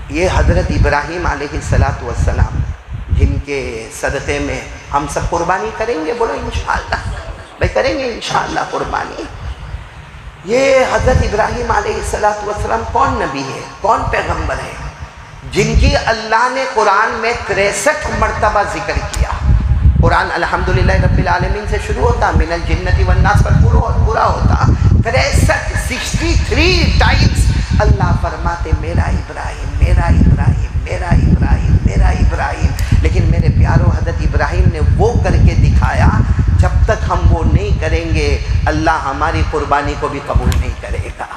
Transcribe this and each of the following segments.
یہ حضرت ابراہیم علیہ السلام جن کے صدقے میں ہم سب قربانی کریں گے، بولو انشاءاللہ بھائی کریں گے انشاءاللہ قربانی۔ یہ حضرت ابراہیم علیہ السلام کون نبی ہے، کون پیغمبر ہے جن کی اللہ نے قرآن میں 63 مرتبہ ذکر کیا۔ قرآن الحمدللہ رب العالمین سے شروع ہوتا، من الجنت والناس پر پورا ہوتا، 63 ٹائمز اللہ فرماتے میرا ابراہیم میرا ابراہیم میرا ابراہیم میرا ابراہیم۔ لیکن میرے پیاروں حضرت ابراہیم نے وہ کر کے دکھایا، جب تک ہم وہ نہیں کریں گے اللہ ہماری قربانی کو بھی قبول نہیں کرے گا۔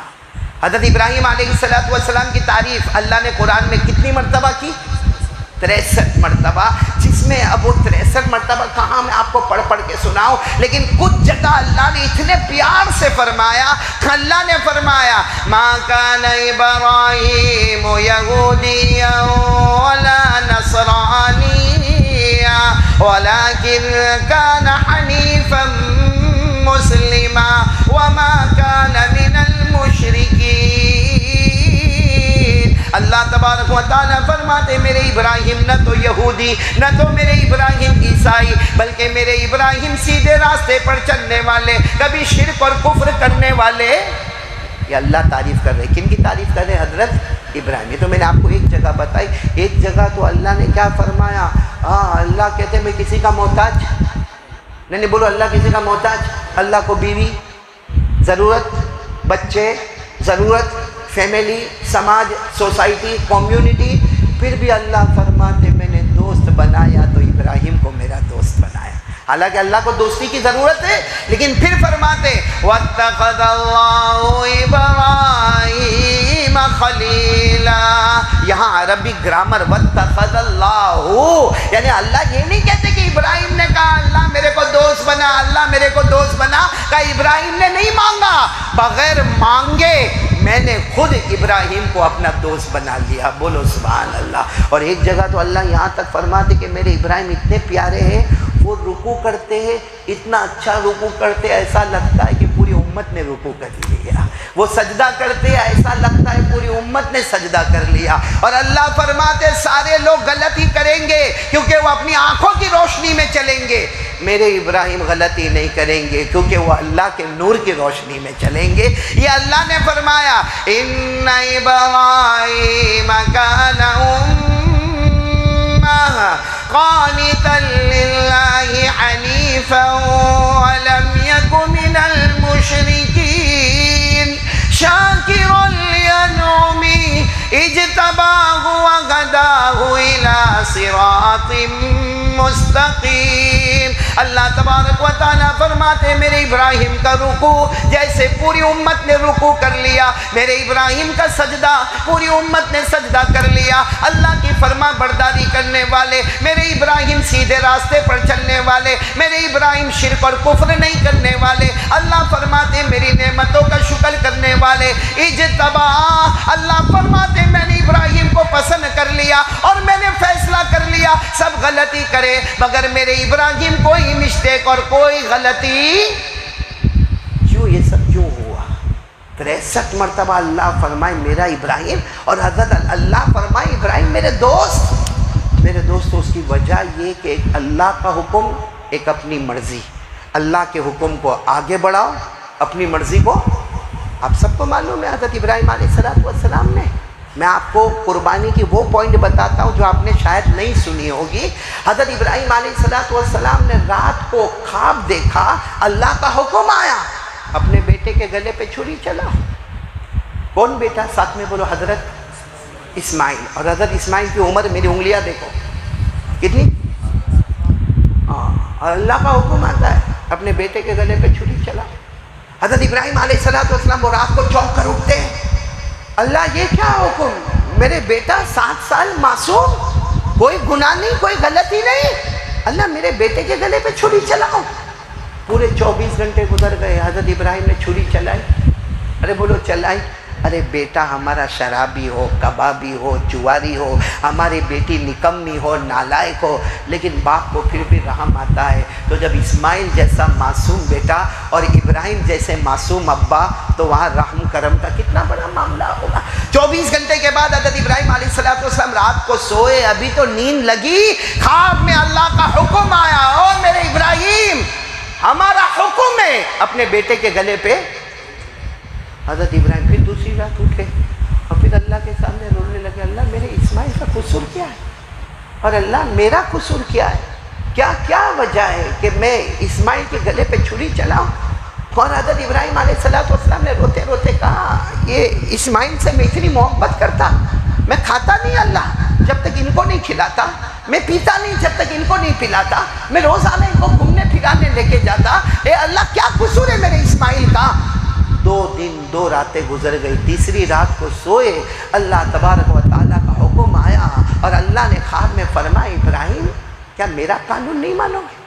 حضرت ابراہیم علیہ السلام کی تعریف اللہ نے قرآن میں کتنی مرتبہ کی؟ 63 مرتبہ، جس میں اب وہ 63 مرتبہ کہاں میں آپ کو پڑھ کے سناؤں، لیکن کچھ جگہ اللہ نے اتنے پیار سے فرمایا، اللہ نے فرمایا ما کان ابراہیم یہودیا ولا نصرانیا ولکن کان حنیفا مسلما وما کان من المشرکین۔ اللہ تبارک و تعالیٰ فرماتے میرے ابراہیم نہ تو یہودی نہ تو میرے ابراہیم عیسائی، بلکہ میرے ابراہیم سیدھے راستے پر چلنے والے، کبھی شرک اور کفر کرنے والے۔ یہ اللہ تعریف کر رہے، کن کی تعریف کر رہے؟ حضرت ابراہیم۔ یہ تو میں نے آپ کو ایک جگہ بتائی، ایک جگہ تو اللہ نے کیا فرمایا، اللہ کہتے ہیں میں کسی کا محتاج نہیں، بولو اللہ کسی کا محتاج۔ اللہ کو بیوی ضرورت، بچے ضرورت، فیملی، سماج، سوسائٹی، کمیونٹی، پھر بھی اللہ فرماتے میں نے دوست بنایا تو ابراہیم کو میرا دوست بنایا۔ حالانکہ اللہ کو دوستی کی ضرورت ہے، لیکن پھر فرماتے وَاتَّخَذَ اللَّهُ إِبْرَاهِيمَ خَلِيلًا۔ یہاں عربی گرامر وَاتَّخَذَ اللَّهُ، یعنی اللہ یہ نہیں کہتے کہ ابراہیم نے کہا اللہ میرے کو دوست بنا، اللہ میرے کو دوست بنا، کہا ابراہیم نے نہیں مانگا، بغیر مانگے میں نے خود ابراہیم کو اپنا دوست بنا لیا۔ بولو سبحان اللہ۔ اور ایک جگہ تو اللہ یہاں تک فرماتے کہ میرے ابراہیم اتنے پیارے ہیں، وہ رکوع کرتے ہیں، اتنا اچھا رکوع کرتے ایسا لگتا ہے کہ پوری امت نے رکوع کر لیا۔ وہ سجدہ کرتے ایسا لگتا ہے پوری امت نے سجدہ کر لیا۔ اور اللہ فرماتے سارے لوگ غلطی کریں گے کیونکہ وہ اپنی آنکھوں کی روشنی میں چلیں گے، میرے ابراہیم غلطی نہیں کریں گے کیونکہ وہ اللہ کے نور کی روشنی میں چلیں گے۔ یہ اللہ نے فرمایا ان ابراہیم کان قانتا للہ حنیفا ولم یک من المشرکین شاکرا لانعمہ اجتباہ وہداہ الی صراط مستقیم۔ اللہ تبارک و تعالیٰ فرماتے میرے ابراہیم کا رکوع جیسے پوری امت نے رکوع کر لیا، میرے ابراہیم کا سجدہ پوری امت نے سجدہ کر لیا، اللہ کی فرما برداری کرنے والے، میرے ابراہیم سیدھے راستے پر چلنے والے، میرے ابراہیم شرک اور کفر نہیں کرنے والے، اللہ فرماتے میری نعمتوں کا شکر کرنے والے، اجتبا، اللہ فرماتے میں نے ابراہیم کو پسند کر لیا اور میں نے فیصلہ کر لیا سب غلطی کرے مگر میرے ابراہیم کوئی مسٹیک اور کوئی غلطی۔ کیوں یہ سب کیوں ہوا؟ 63 مرتبہ اللہ فرمائے میرا ابراہیم، اور حضرت اللہ فرمائے ابراہیم میرے دوست، اس کی وجہ یہ کہ ایک اللہ کا حکم، ایک اپنی مرضی، اللہ کے حکم کو آگے بڑھاؤ، اپنی مرضی کو، آپ سب کو معلوم ہے حضرت ابراہیم علیہ السلام نے، میں آپ کو قربانی کی وہ پوائنٹ بتاتا ہوں جو آپ نے شاید نہیں سنی ہوگی۔ حضرت ابراہیم علیہ السلام نے رات کو خواب دیکھا، اللہ کا حکم آیا اپنے بیٹے کے گلے پہ چھری چلا۔ کون بیٹا؟ ساتھ میں بولو حضرت اسماعیل۔ اور حضرت اسماعیل کی عمر میری انگلیاں دیکھو کتنی، اور اللہ کا حکم آتا ہے اپنے بیٹے کے گلے پہ چھری چلا۔ حضرت ابراہیم علیہ السلام وہ رات کو چونک کر اٹھتے ہیں، اللہ یہ کیا حکم، میرے بیٹا 7 سال معصوم، کوئی گناہ نہیں، کوئی غلطی نہیں، اللہ میرے بیٹے کے گلے پہ چھری چلاؤ۔ پورے 24 گھنٹے گزر گئے، حضرت ابراہیم نے چھری چلائی، ارے بولو چلائی، ارے بیٹا ہمارا شرابی ہو، کبابی ہو، جواری ہو، ہماری بیٹی نکمی ہو، نالائق ہو، لیکن باپ کو پھر بھی رحم آتا ہے۔ تو جب اسماعیل جیسا معصوم بیٹا اور ابراہیم جیسے معصوم ابا، تو وہاں رحم کرم کا کتنا بڑا معاملہ ہوگا۔ 24 گھنٹے کے بعد حضرت ابراہیم علیہ رات کو سوئے، ابھی تو نیند لگی، خواب میں اللہ کا حکم آیا، او میرے ابراہیم ہمارا حکم ہے اپنے بیٹے کے گلے پہ۔ حضرت ابراہیم پھر دوسری رات اٹھے اور پھر اللہ کے سامنے رونے لگے، اللہ میرے اسماعیل کا قصور کیا ہے، اور اللہ میرا قصور کیا ہے، کیا وجہ ہے کہ میں اسماعیل کے گلے پہ چھری چلاؤں؟ اور حضرت ابراہیم علیہ السلام نے روتے روتے کہا، یہ اسماعیل سے میں اتنی محبت کرتا، میں کھاتا نہیں اللہ جب تک ان کو نہیں کھلاتا، میں پیتا نہیں جب تک ان کو نہیں پلاتا، میں روزانہ ان کو گھومنے پھرانے لے کے جاتا، اے اللہ کیا قصور ہے میرے اسماعیل کا؟ 2 دن 2 راتیں گزر گئی، تیسری رات کو سوئے، اللہ تبارک و تعالیٰ کا حکم آیا اور اللہ نے خواب میں فرمایا، ابراہیم کیا میرا قانون نہیں مانو گے؟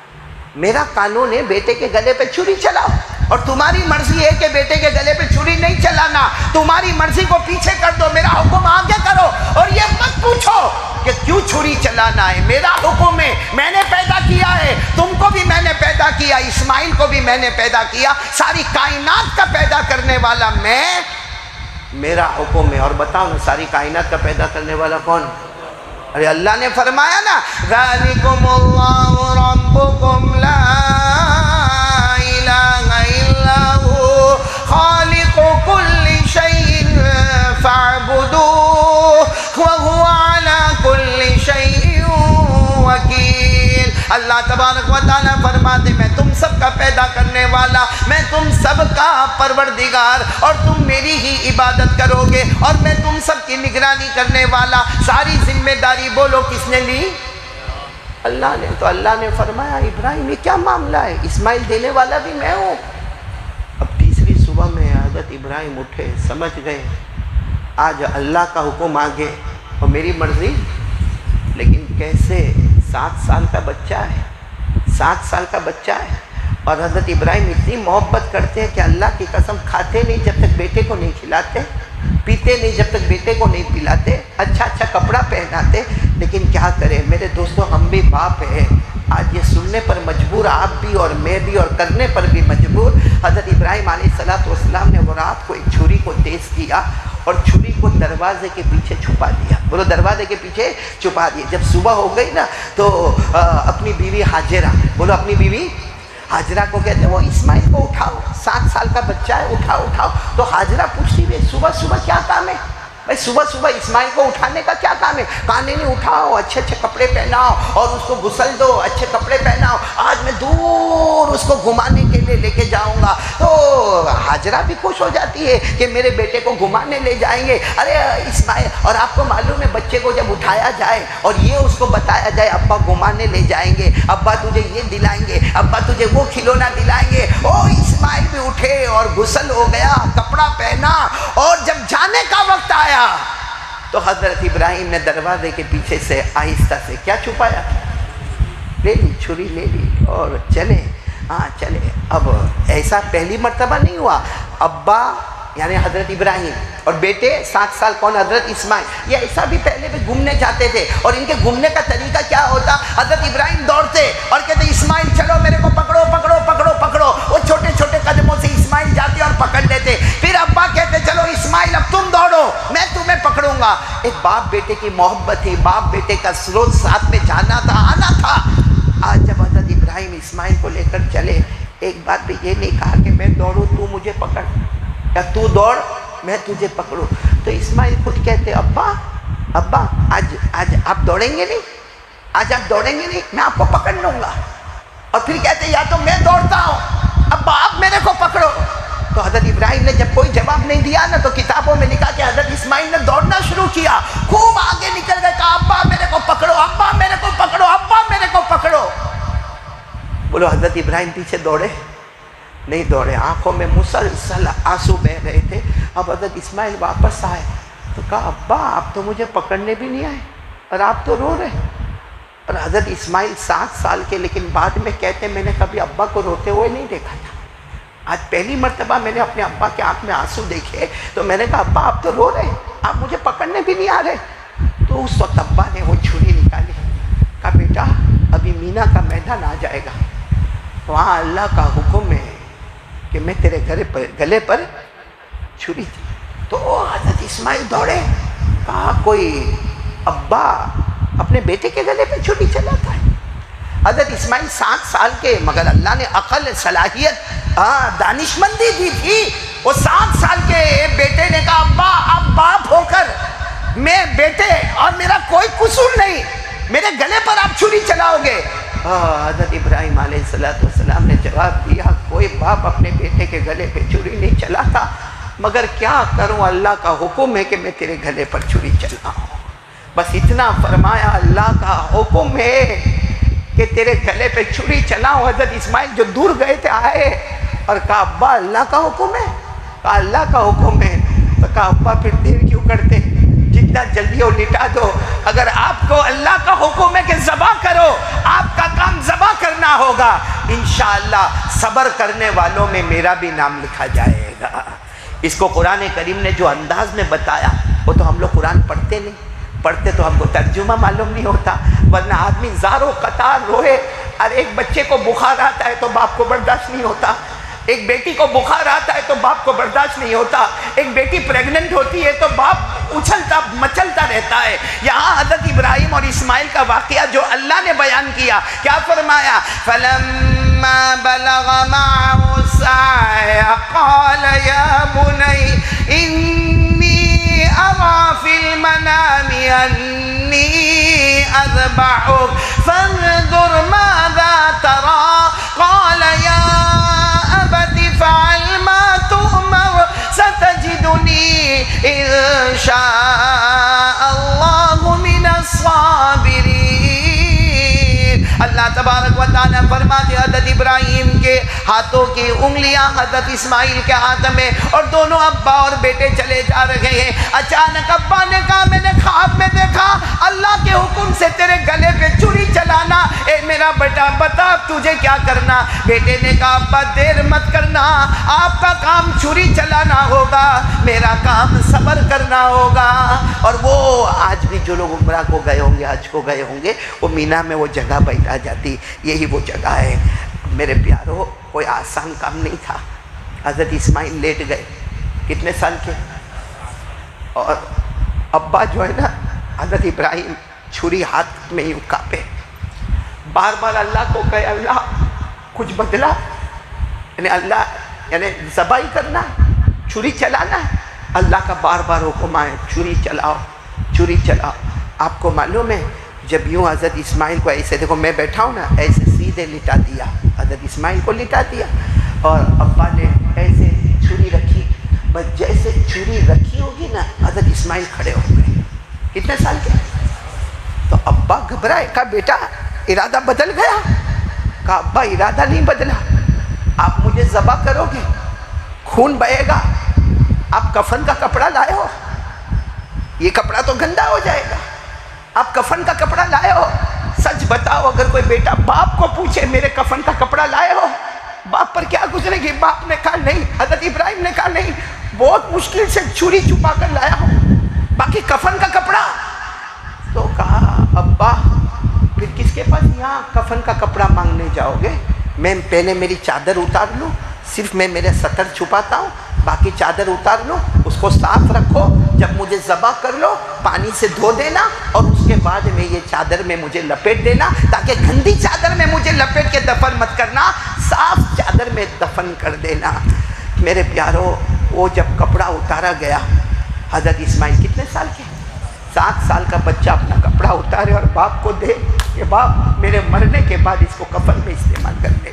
میرا قانون ہے بیٹے کے گلے پہ چھری چلاؤ، اور تمہاری مرضی ہے کہ بیٹے کے گلے پہ چھری نہیں چلانا، تمہاری مرضی کو پیچھے کر دو، میرا حکم آگے کرو، اور یہ مت پوچھو کہ کیوں چھری چلانا ہے، میرا حکم ہے، میں نے پیدا کیا ہے، تم کو بھی میں نے پیدا کیا، اسماعیل کو بھی میں نے پیدا کیا، ساری کائنات کا پیدا کرنے والا میں، میرا حکم ہے۔ اور بتاؤ نا ساری کائنات کا پیدا کرنے والا کون؟ ارے اللہ نے فرمایا نا، ذالکم اللہ ربکم لا الہ الا ہو خالق کل شیء فاعبدوہ وہو علی کل شیء وکیل۔ اللہ تبارک و تعالیٰ فرماتے میں تم سب کا پیدا کرنے والا، میں تم سب کا پروردگار، اور تم میری ہی عبادت کرو گے، اور میں تم سب کی نگرانی کرنے والا، ساری ذمہ داری بولو کس نے لی؟ اللہ نے۔ تو اللہ نے فرمایا ابراہیم یہ کیا معاملہ ہے، اسماعیل دینے والا بھی میں ہوں۔ اب تیسری صبح میں حضرت ابراہیم اٹھے، سمجھ گئے آج اللہ کا حکم آگے اور میری مرضی، لیکن کیسے؟ 7 سال کا بچہ ہے، 7 سال کا بچہ ہے، اور حضرت ابراہیم اتنی محبت کرتے ہیں کہ اللہ کی قسم کھاتے نہیں جب تک بیٹے کو نہیں کھلاتے، پیتے نہیں جب تک بیٹے کو نہیں پلاتے، اچھا کپڑا پہناتے، لیکن کیا کریں میرے دوستوں، ہم بھی باپ ہیں، آج یہ سننے پر مجبور آپ بھی اور میں بھی، اور کرنے پر بھی مجبور۔ حضرت ابراہیم علیہ السلام نے وہ رات کو ایک چھری کو تیز کیا اور چھری کو دروازے کے پیچھے چھپا دیا، بولو دروازے کے پیچھے چھپا دیا۔ جب صبح ہو گئی نا تو اپنی بیوی حاجرہ، بولو اپنی بیوی حاجرہ کو کہتے ہیں وہ اسماعیل کو اٹھاؤ، 7 سال کا بچہ ہے، اٹھاؤ۔ تو حاجرہ پوچھتی ہے صبح کیا کام ہے بھائی، صبح اسماعیل کو اٹھانے کا کیا کام ہے؟ کہا نہیں اٹھاؤ، اچھے کپڑے پہناؤ اور اس کو غسل دو، اچھے کپڑے پہناؤ، آج میں دور اس کو گھمانے کے لیے لے کے جاؤں گا۔ تو حاجرہ بھی خوش ہو جاتی ہے کہ میرے بیٹے کو گھمانے لے جائیں گے۔ ارے اسماعیل، اور آپ کو معلوم ہے بچے کو جب اٹھایا جائے اور یہ اس کو بتایا جائے ابا گھمانے لے جائیں گے، ابا تجھے یہ دلائیں گے، ابا تجھے وہ کھلونا دلائیں گے، او اسماعیل بھی اٹھے اور غسل ہو گیا، کپڑا پہنا، اور جب جانے کا وقت آیا تو حضرت ابراہیم نے دروازے کے پیچھے سے آہستہ سے کیا چھپایا، لے لی چھری، لے لی اور چلے۔ چلے۔ اب ایسا پہلی مرتبہ نہیں ہوا، ابا یعنی حضرت ابراہیم اور بیٹے 7 سال کون؟ حضرت اسماعیل۔ یہ ایسا بھی پہلے بھی گھومنے جاتے تھے، اور ان کے گھومنے کا طریقہ کیا ہوتا؟ حضرت ابراہیم دوڑتے اور کہتے اسماعیل چلو میرے کو پکڑو۔ وہ چھوٹے چھوٹے قدموں سے اسماعیل جاتے اور پکڑ لیتے، پھر ابا کہتے چلو اسماعیل اب تم دوڑو، میں تمہیں پکڑوں گا۔ ایک باپ بیٹے کی محبت تھی، باپ بیٹے کا روز ساتھ میں جانا تھا، آنا تھا۔ آج جب حضرت ابراہیم اسماعیل کو لے کر چلے، ایک بات بھی یہ نہیں کہا کہ میں دوڑوں تو مجھے پکڑ، یا تو دوڑ میں تجھے پکڑوں۔ تو اسماعیل خود کہتے ابا آج آپ دوڑیں گے نہیں، آج آپ دوڑیں گے نہیں، میں آپ کو پکڑ لوں گا۔ اور پھر کہتے یا تو میں دوڑتا ہوں، ابا آپ میرے کو پکڑو۔ تو حضرت ابراہیم نے جب کوئی جواب نہیں دیا نا تو کتابوں میں لکھا کہ حضرت اسماعیل نے دوڑنا شروع کیا، خوب آگے نکل گئے، کہا ابا میرے کو پکڑو، ابا میرے کو پکڑو، ابا میرے کو پکڑو۔ بولو حضرت ابراہیم پیچھے دوڑے؟ نہیں دوڑے، آنکھوں میں مسلسل آنسو بہ رہے تھے۔ اب حضرت اسماعیل واپس آئے تو کہا ابا آپ تو مجھے پکڑنے بھی نہیں آئے اور آپ تو رو رہے۔ اور حضرت اسماعیل 7 سال کے، لیکن بعد میں کہتے میں نے کبھی ابا کو روتے ہوئے نہیں دیکھا تھا، آج پہلی مرتبہ میں نے اپنے ابا کے آنکھ میں آنسو دیکھے تو میں نے کہا ابا آپ تو رو رہے، آپ مجھے پکڑنے بھی نہیں آ رہے۔ تو اس وقت ابا نے وہ چھری نکالی، کہا بیٹا ابھی مینا کا میدان آ جائے گا، وہاں اللہ کا حکم ہے کہ میں تیرے گلے پر چھری تھی۔ تو حضرت اسماعیل دوڑے، کہا کوئی ابا اپنے بیٹے کے گلے پہ چھری چلاتا ہے. حضرت اسماعیل 7 سال کے، مگر اللہ نے عقل، صلاحیت، دانشمندی دی تھی. وہ 7 سال کے بیٹے نے کہا ابا اب باپ ہو کر میں بیٹے اور میرا کوئی قصور نہیں، میرے گلے پر آپ چھری چلاؤ گے؟ حضرت ابراہیم علیہ السلام نے جواب دیا کوئی باپ اپنے بیٹے کے گلے پہ چھری نہیں چلاتا، مگر کیا کروں اللہ کا حکم ہے کہ میں تیرے گلے پر چھری چلاؤں. بس اتنا فرمایا اللہ کا حکم ہے کہ تیرے گلے پہ چھری چلاؤں. حضرت اسماعیل جو دور گئے تھے آئے اور کہا ابا اللہ کا حکم ہے؟ کہا اللہ کا حکم ہے. تو کہا ابا پھر دیر کیوں کرتے، جتنا جلدی ہو لٹا دو. اگر آپ کو اللہ کا حکم ہے کہ ذبح کرو، آپ کا کام ذبح کرنا ہوگا. انشاءاللہ صبر کرنے والوں میں میرا بھی نام لکھا جائے گا. اس کو قرآن کریم نے جو انداز میں بتایا، وہ تو ہم لوگ قرآن پڑھتے نہیں، پڑھتے تو ہم کو ترجمہ معلوم نہیں ہوتا، ورنہ آدمی زاروں قطار روئے. اور ایک بچے کو بخار آتا ہے تو باپ کو برداشت نہیں ہوتا، ایک بیٹی کو بخار آتا ہے تو باپ کو برداشت نہیں ہوتا، ایک بیٹی پریگننٹ ہوتی ہے تو باپ اچھلتا مچلتا رہتا ہے. یہاں حضرت ابراہیم اور اسماعیل کا واقعہ جو اللہ نے بیان کیا، کیا فرمایا؟ فَلَمَّا بَلَغَ مَعَهُ السَّعْيَ قَالَ يَا بُنَيَّ إِنِّي أَرَىٰ فِي الْمَنَامِ أَنِّي أَذْبَحُكَ فَانظُرْ مَاذَا تَرَىٰ قَالَ يَا أَبَتِ افْعَلْ مَا تُؤْمَرُ سَتَجِدُنِي إِن شَاءَ اللَّهُ مِنَ الصَّابِرِينَ. اللہ تبارک و تعالیٰ فرماتے حضرت ابراہیم کے ہاتھوں کی انگلیاں حضرت اسماعیل کے ہاتھ میں، اور دونوں ابا اور بیٹے چلے جا رہے ہیں. اچانک ابا نے کہا میں نے خواب میں دیکھا اللہ کے حکم سے تیرے گلے پہ چھری چلانا. اے میرا بیٹا بتا تجھے کیا کرنا؟ بیٹے نے کہا ابا دیر مت کرنا، آپ کا کام چھری چلانا ہوگا، میرا کام صبر کرنا ہوگا. اور وہ آج بھی جو لوگ عمرہ کو گئے ہوں گے، حج کو گئے ہوں گے، وہ مینا میں وہ جگہ بیٹھا جاتی، یہی وہ جگہ ہے. میرے پیارو کوئی آسان کام نہیں تھا. حضرت اسماعیل لیٹ گئے، کتنے سال کے؟ اور ابا جو ہے نا حضرت ابراہیم چھری ہاتھ میں یوں کانپے، بار بار اللہ کو کہے اللہ کچھ بدلا، یعنی اللہ یعنی ذبح کرنا، چھری چلانا ہے. اللہ کا بار بار حکم آئے چھری چلاؤ چھری چلاؤ. آپ کو معلوم ہے جب یوں حضرت اسماعیل کو ایسے دیکھو میں بیٹھا ہوں نا، ایسے سیدھے لٹا دیا، حضرت اسماعیل کو لٹا دیا، اور ابا نے ایسے چھری رکھی. بس جیسے چھری رکھی ہوگی نا حضرت اسماعیل کھڑے ہو گئے. کتنے سال کے؟ تو ابا گھبرائے، کہا بیٹا ارادہ بدل گیا؟ کہا ابا ارادہ نہیں بدلا، آپ مجھے ذبح کرو گے، خون بہے گا. آپ کفن کا کپڑا لائے ہو، یہ کپڑا تو گندا ہو جائے گا، آپ کفن کا کپڑا لائے ہو؟ سچ بتاؤ اگر کوئی بیٹا باپ کو پوچھے میرے کفن کا کپڑا لائے ہو، باپ پر کیا گزرے گی؟ باپ نے کہا نہیں. حضرت ابراہیم نے کہا نہیں، بہت مشکل سے چھری چھپا کر لایا ہوں، باقی کفن کا کپڑا. تو کہا ابا پھر کس کے پاس یہاں کفن کا کپڑا مانگنے جاؤ گے؟ میں پہلے میری چادر اتار لوں، صرف میں میرے سطر چھپاتا ہوں، باقی چادر اتار لو، اس کو صاف رکھو، جب مجھے ذبح کر لو پانی سے دھو دینا، اور اس کے بعد میں یہ چادر میں مجھے لپیٹ دینا، تاکہ گندی چادر میں مجھے لپیٹ کے دفن مت کرنا، صاف چادر میں دفن کر دینا. میرے پیارو وہ جب کپڑا اتارا گیا، حضرت اسماعیل کتنے سال کے؟ 7 سال کا بچہ اپنا کپڑا اتارے اور باپ کو دے کہ باپ میرے مرنے کے بعد اس کو کفن میں استعمال کر لے.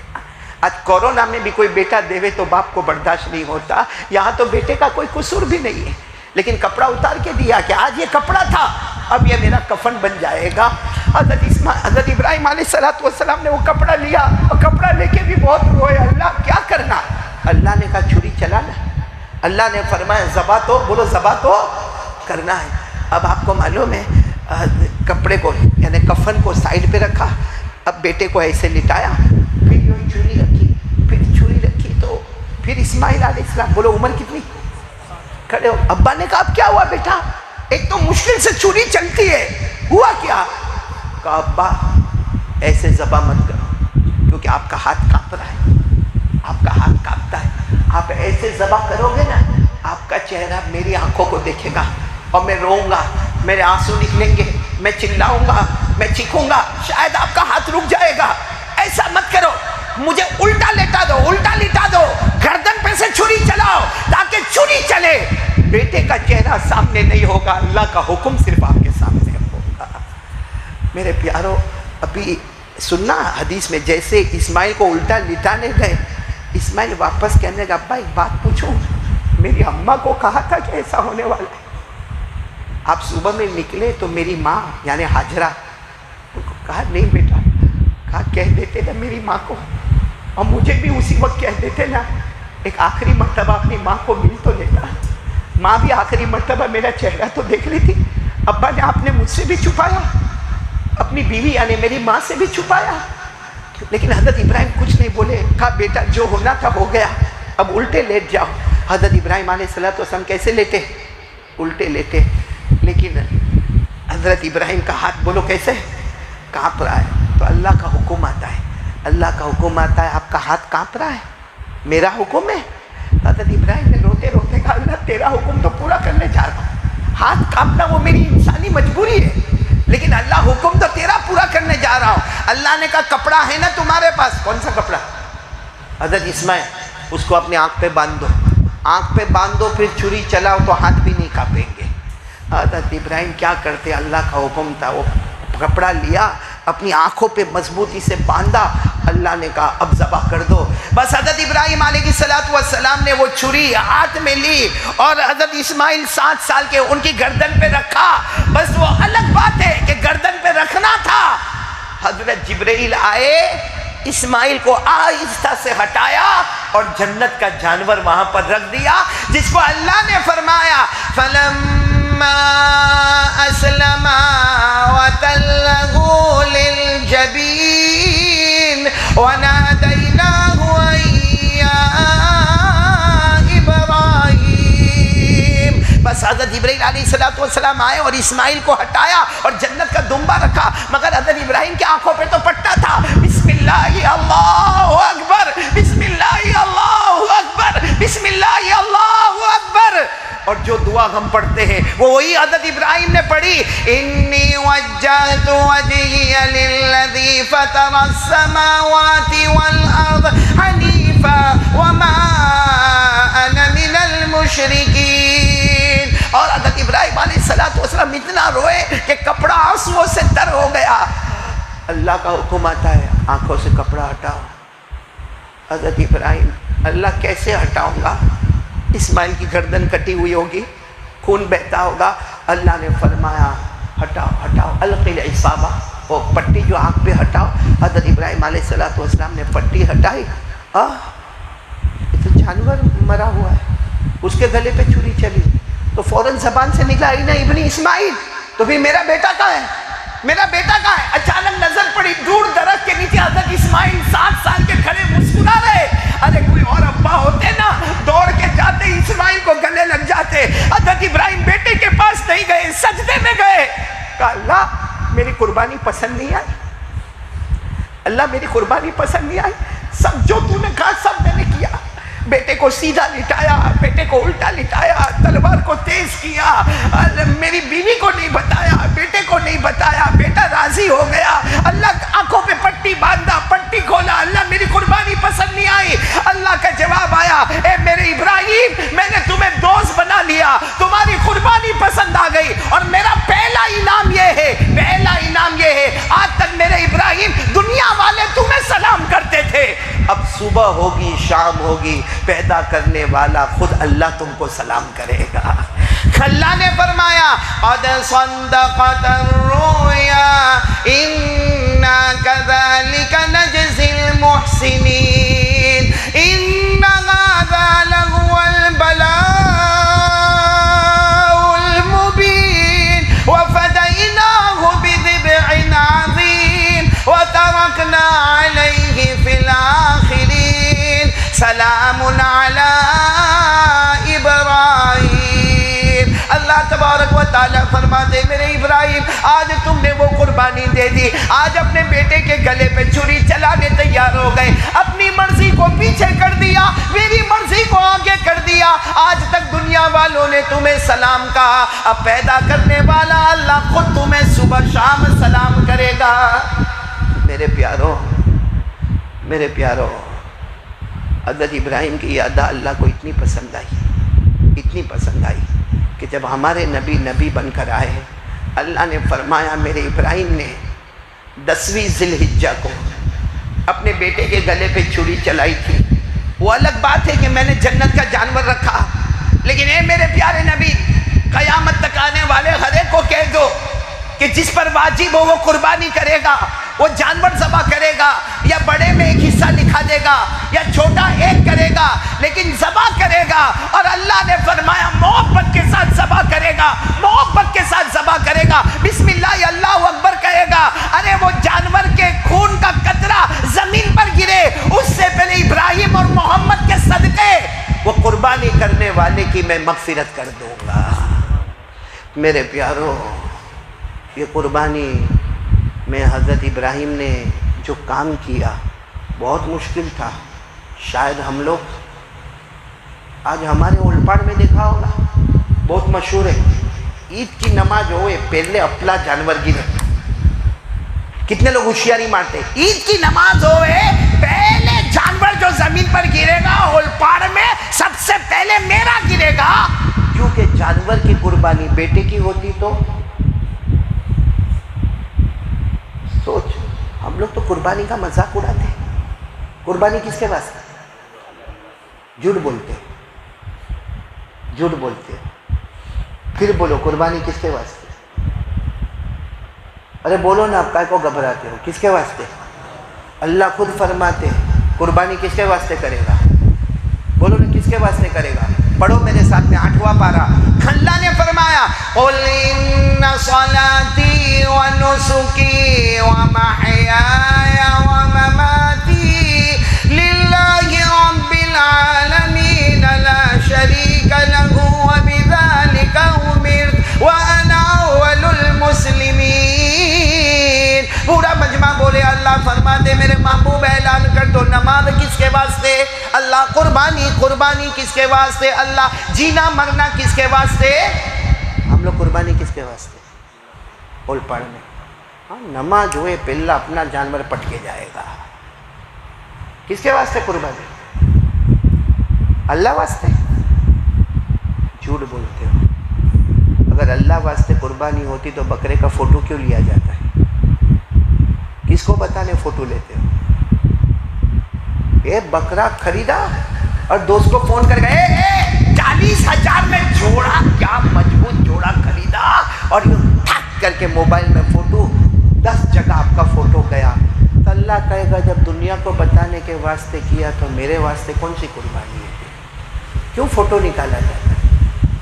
آج کورونا میں بھی کوئی بیٹا دیوے تو باپ کو برداشت نہیں ہوتا، یہاں تو بیٹے کا کوئی قصور بھی نہیں ہے، لیکن کپڑا اتار کے دیا کہ آج یہ کپڑا تھا، اب یہ میرا کفن بن جائے گا. حضرت ابراہیم علیہ السلام نے وہ کپڑا لیا، اور کپڑا لے کے بھی بہت روئے، اللہ کیا کرنا؟ اللہ نے کہا چھری چلانا. اللہ نے فرمایا ذبح تو، بولو ذبح تو کرنا ہے. اب آپ کو معلوم ہے کپڑے کو یعنی کفن کو سائڈ پہ رکھا، اب بیٹے کو ایسے لٹایا، پھر یوں چھری رکھی، پھر چھری رکھی، تو پھر اسماعیل علیہ السلام، بولو عمر کتنی؟ کھڑے ہو. ابا نے کہا اب کیا ہوا بیٹا؟ ایک تو مشکل سے چھری چلتی ہے، ہوا کیا؟ کہا ابا ایسے ذبح مت کرو، کیونکہ آپ کا ہاتھ کانپ رہا ہے، آپ کا ہاتھ کانپتا ہے. آپ ایسے ذبح کرو گے نا، آپ کا چہرہ میری آنکھوں کو دیکھے گا، اور میں روؤں گا، میرے آنسو نکلیں گے، میں چلاؤں گا، میں چیخوں گا، شاید آپ کا ہاتھ رک جائے گا. ایسا مت کرو، مجھے الٹا لیٹا دو، الٹا لیٹا دو، گردن پہ سے چھری چلاؤ تاکہ چھری چلے. بیٹے کا چہرہ سامنے نہیں ہوگا، اللہ کا حکم صرف آپ کے سامنے ہوگا. میرے پیارو، ابھی سننا حدیث میں جیسے اسماعیل کو الٹا لٹانے گئے، اسماعیل واپس کہنے لگا ابا ایک بات پوچھوں، میری اماں کو کہا تھا کہ ایسا ہونے والا ہے. آپ صبح میں نکلے تو میری ماں یعنی ہاجرہ کو کہا نہیں بیٹا، کہا کہہ دیتے نا میری ماں کو، اور مجھے بھی اسی وقت کہہ دیتے نا. ایک آخری مرتبہ اپنی ماں کو مل تو لیتا. ماں بھی آخری مرتبہ میرا چہرہ تو دیکھ لی تھی. ابا نے آپ نے مجھ سے بھی چھپایا، اپنی بیوی یعنی میری ماں سے بھی چھپایا، لیکن حضرت ابراہیم کچھ نہیں بولے. کہا بیٹا جو ہونا تھا ہو گیا، اب الٹے لیٹ جاؤ. حضرت ابراہیم علیہ السلام کیسے لیٹے؟ الٹے لیٹے. لیکن حضرت ابراہیم کا ہاتھ بولو کیسے کانپ رہا ہے. تو اللہ کا حکم آتا ہے، اللہ کا حکم آتا ہے، آپ کا ہاتھ کانپ رہا ہے، میرا حکم ہے. حضرت ابراہیم نے روتے روتے کہا اللہ تیرا حکم تو پورا کرنے جا رہا ہوں، ہاتھ کانپنا وہ میری انسانی مجبوری ہے، لیکن اللہ حکم تو تیرا پورا کرنے جا رہا ہوں. اللہ نے کہا کپڑا ہے نا تمہارے پاس؟ کون سا کپڑا؟ حضرت اسماعیل اس کو اپنے آنکھ پہ باندھ دو، آنکھ پہ باندھ دو، پھر چھری چلاؤ تو ہاتھ بھی نہیں کانپیں گے. حضرت ابراہیم کیا کرتے، اللہ کا حکم تھا، وہ کپڑا لیا اپنی آنکھوں پہ مضبوطی سے باندھا. اللہ نے کہا اب ذبح کر دو. بس حضرت ابراہیم علیہ السلام نے وہ چھری ہاتھ میں لی اور حضرت اسماعیل 7 سال کے ان کی گردن پہ رکھا. بس وہ الگ بات ہے کہ گردن پہ رکھنا تھا. حضرت جبرائیل آئے، اسماعیل کو آہستہ سے ہٹایا اور جنت کا جانور وہاں پر رکھ دیا، جس کو اللہ نے فرمایا فَلَمَّا أَسْلَمَا وَتَلَّهُ لِلْجَبِينِ وَنَادَيْنَاهُ أَن يَا إِبْرَاهِيمُ. بس حضرت جبرائیل علیہ السلام آئے اور اسماعیل کو ہٹایا اور جنت کا دمبا رکھا. مگر حضرت ابراہیم کی آنکھوں پہ تو پٹا تھا. بسم اللہ اللہ اکبر، بسم اللہ اللہ اکبر، بسم اللہ اللہ اکبر. اور جو دعا ہم پڑھتے ہیں وہ وہی حضرت ابراہیم نے پڑھی، انی وجہت وجہی للذی فطر السماوات والارض حنیفا وما انا من المشرکین. اور حضرت ابراہیم علیہ السلام اتنا روئے کہ کپڑا آنسوؤں سے تر ہو گیا. اللہ کا حکم آتا ہے آنکھوں سے کپڑا ہٹاؤ. حضرت ابراہیم اللہ کیسے ہٹاؤں گا؟ اسماعیل کی گردن کٹی ہوئی ہوگی، خون بہتا ہوگا. اللہ نے فرمایا ہٹاؤ ہٹاؤ، القی العصابہ، وہ پٹی جو آنکھ پہ ہٹاؤ. حضرت ابراہیم علیہ السلام نے پٹی ہٹائی. یہ تو جانور مرا ہوا ہے، اس کے گلے پہ چھری چلی تو فوراً زبان سے نکلا اینا ابن اسماعیل. تو پھر میرا بیٹا کہاں ہے، میرا بیٹا کہاں ہے؟ اچانک نظر پڑی دور درخت کے نیچے حضرت اسماعیل 7 سال کے کھڑے مسکرا رہے. ارے کوئی اور ابا ہوتے نا دوڑ کے جاتے اسماعیل کو گلے لگ جاتے. حضرت ابراہیم بیٹے کے پاس نہیں گئے، سجدے میں گئے. کہا اللہ میری قربانی پسند نہیں آئی، اللہ میری قربانی پسند نہیں آئی، سب جو تو نے کہا سب میں نے کیا. بیٹے کو سیدھا لٹایا، بیٹے کو الٹا لٹایا، تلوار کو تیز کیا، میری بیوی کو نہیں بتایا، بیٹے کو نہیں بتایا. بیٹا راضی ہو گیا. اللہ آنکھوں پہ پٹی باندھا، پٹی کھولا. اللہ میری قربانی پسند نہیں آئی. اللہ کا جواب آیا، اے میرے ابراہیم میں نے تمہیں دوست بنا لیا، تمہاری قربانی پسند آ گئی. اور میرا پہلا انعام یہ ہے، پہلا انعام یہ ہے، آج تک میرے ابراہیم دنیا والے تمہیں سلام کرتے تھے، اب صبح ہوگی شام ہوگی پیدا کرنے والا خود اللہ تم کو سلام کرے گا. اللہ نے فرمایا قد صدقت الرؤیا انا كذلك نجزي المحسنين ان هذا لهو البلاء المبين وفديناه بذبح عظيم وتركنا عليه في الآخرين سلام على ابراہیم. اللہ تبارک و تعالیٰ فرماتے میرے ابراہیم آج تم نے وہ قربانی دے دی، آج اپنے بیٹے کے گلے پہ چھری چلانے تیار ہو گئے، اپنی مرضی کو پیچھے کر دیا، میری مرضی کو آگے کر دیا. آج تک دنیا والوں نے تمہیں سلام کہا، اب پیدا کرنے والا اللہ خود تمہیں صبح شام سلام کرے گا۔ میرے پیاروں، حضرت ابراہیم کی یہ ادا اللہ کو اتنی پسند آئی کہ جب ہمارے نبی بن کر آئے، اللہ نے فرمایا میرے ابراہیم نے 10ویں ذی الحجہ کو اپنے بیٹے کے گلے پہ چھری چلائی تھی۔ وہ الگ بات ہے کہ میں نے جنت کا جانور رکھا، لیکن اے میرے پیارے نبی، قیامت تک آنے والے ہر ایک کو کہہ دو کہ جس پر واجب ہو وہ قربانی کرے گا، وہ جانور ذبح کرے گا، یا بڑے میں ایک حصہ لکھا دے گا یا چھوٹا ایک کرے گا، لیکن ذبح کرے گا۔ اور اللہ نے فرمایا محبت کے ساتھ ذبح کرے گا، محبت کے ساتھ ذبح کرے گا، بسم اللہ اللہ اکبر کہے گا۔ ارے وہ جانور کے خون کا قطرہ زمین پر گرے اس سے پہلے ابراہیم اور محمد کے صدقے وہ قربانی کرنے والے کی میں مغفرت کر دوں گا۔ میرے پیاروں، یہ قربانی میں حضرت ابراہیم نے جو کام کیا بہت مشکل تھا۔ شاید ہم لوگ آج ہمارے اولپاڑ میں دیکھا ہوگا، بہت مشہور ہے، عید کی نماز ہوئے پہلے اپلا جانور گرے۔ کتنے لوگ ہوشیاری مارتے، عید کی نماز ہوئے پہلے جانور جو زمین پر گرے گا اولپاڑ میں سب سے پہلے میرا گرے گا، کیونکہ جانور کی قربانی بیٹے کی ہوتی تو سوچ۔ ہم لوگ تو قربانی کا مذاق اڑاتے ہیں۔ قربانی کس کے واسطے؟ جھوٹ بولتے پھر بولو قربانی کس کے واسطے؟ ارے بولو نا، آپ کائے کو گھبراتے ہو؟ کس کے واسطے؟ اللہ خود فرماتے ہیں قربانی کس کے واسطے کرے گا؟ بولو نا کس کے واسطے کرے گا؟ پڑھو میرے ساتھ میں 8واں پارہ۔ اللہ نے فرمایا قُلْ إِنَّ صَلَاتِي وَنُسُكِي وَمَحْيَايَ وَمَمَاتِي لِلَّهِ رَبِّ الْعَالَمِينَ لَا شَرِيكَ لَهُ وَبِذَلِكَ أُمِرْتُ وَأَنَا أَوَّلُ الْمُسْلِمِينَ۔ پورا مجمع بولے اللہ فرماتے میرے محبوب اعلان کر دو، نماز کس کے واسطے؟ اللہ۔ قربانی کس کے واسطے؟ اللہ۔ جینا مرنا کس کے واسطے؟ ہم لوگ قربانی کس کے واسطے؟ اولپاڑ میں نماز ہوئے پہلا اپنا جانور پٹ کے جائے گا۔ کس کے واسطے قربانی؟ اللہ واسطے؟ جھوٹ بولتے ہو۔ اگر اللہ واسطے قربانی ہوتی تو بکرے کا فوٹو کیوں لیا جاتا ہے؟ کس کو بتانے فوٹو لیتے ہو؟ ایک بکرا خریدا اور دوست کو فون کر گئے 40,000 میں جوڑا، کیا مضبوط جوڑا خریدا، اور یوں تھک کر کے موبائل میں فوٹو 10 جگہ آپ کا فوٹو گیا، تو اللہ کہے گا جب دنیا کو بتانے کے واسطے کیا تو میرے واسطے کون سی قربانی ہے؟ کیوں فوٹو نکالا جاتا ہے؟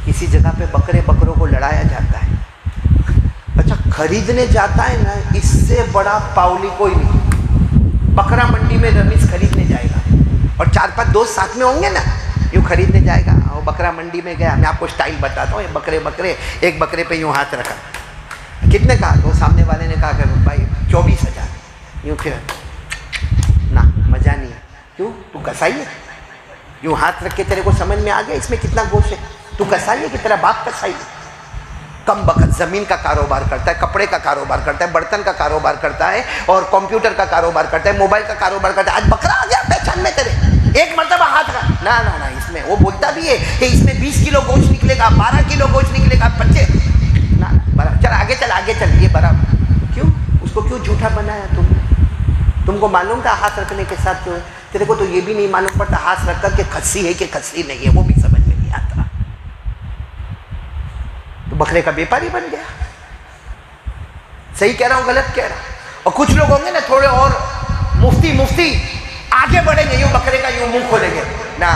کسی جگہ پہ بکروں کو لڑایا جاتا ہے۔ اچھا خریدنے جاتا ہے نا، اس سے بڑا پاولی کوئی نہیں۔ بکرا منڈی میں رمیز خریدنے جائے گا اور 4-5 دوست ساتھ میں ہوں گے نا، یوں خریدنے جائے گا۔ وہ بکرا منڈی میں گیا، میں آپ کو سٹائل بتاتا ہوں، یہ بکرے ایک بکرے پہ یوں ہاتھ رکھا، کتنے کہا؟ تو سامنے والے نے کہا کہ بھائی 24,000۔ یوں پھر نہ مزہ نہیں ہے، کیوں؟ تو کسائی ہے؟ یوں ہاتھ رکھ کے تیرے کو سمجھ میں آ گیا اس میں کتنا گوشت ہے؟ تو کسائی ہے کہ تیرا باپ کسائی ہے؟ کم بخت زمین کا کاروبار کرتا ہے، کپڑے کا کاروبار کرتا ہے، برتن کا کاروبار کرتا ہے، اور کمپیوٹر کا کاروبار کرتا ہے، موبائل کا کاروبار کرتا ہے۔ آج بکرا آ گیا پہچان میں تیرے، ایک مرتبہ ہاتھ کا نہ اس میں وہ بولتا بھی ہے کہ اس میں 20 کلو گوشت نکلے گا، 12 کلو گوشت نکلے گا، 25 نہ چل آگے چل یہ برابر۔ کیوں اس کو کیوں جھوٹا بنایا تم نے؟ تم کو معلوم تھا ہاتھ رکھنے کے ساتھ کیوں ہے؟ تیرے کو تو یہ بھی نہیں معلوم پڑتا ہاتھ رکھ کر کہ کھسی ہے کہ کھسی نہیں ہے، وہ بھی سمجھ میں نہیں آتا، تو بکرے کا بیپاری بن گیا۔ صحیح کہہ رہا ہوں غلط کہہ رہا ہوں؟ اور کچھ لوگ ہوں گے نا تھوڑے اور مفتی آگے بڑھیں گے، یوں بکرے کا یوں منہ کھولیں گے، نہ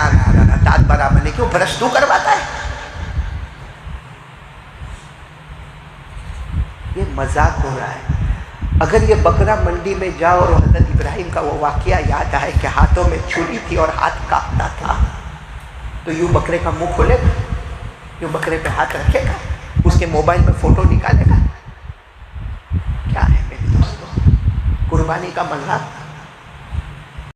دانت برابر نہیں، کیوں برش تو کرواتا ہے؟ یہ مذاق ہو رہا ہے۔ اگر یہ بکرا منڈی میں جاؤ اور حضرت ابراہیم کا وہ واقعہ یاد آئے کہ ہاتھوں میں چھری تھی اور ہاتھ کاپتا تھا، تو یوں بکرے کا منہ کھولے گا، یوں بکرے پہ ہاتھ رکھے گا، اس کے موبائل میں فوٹو نکالے گا؟ کیا ہے میرے دوستوں؟ قربانی کا مذاق۔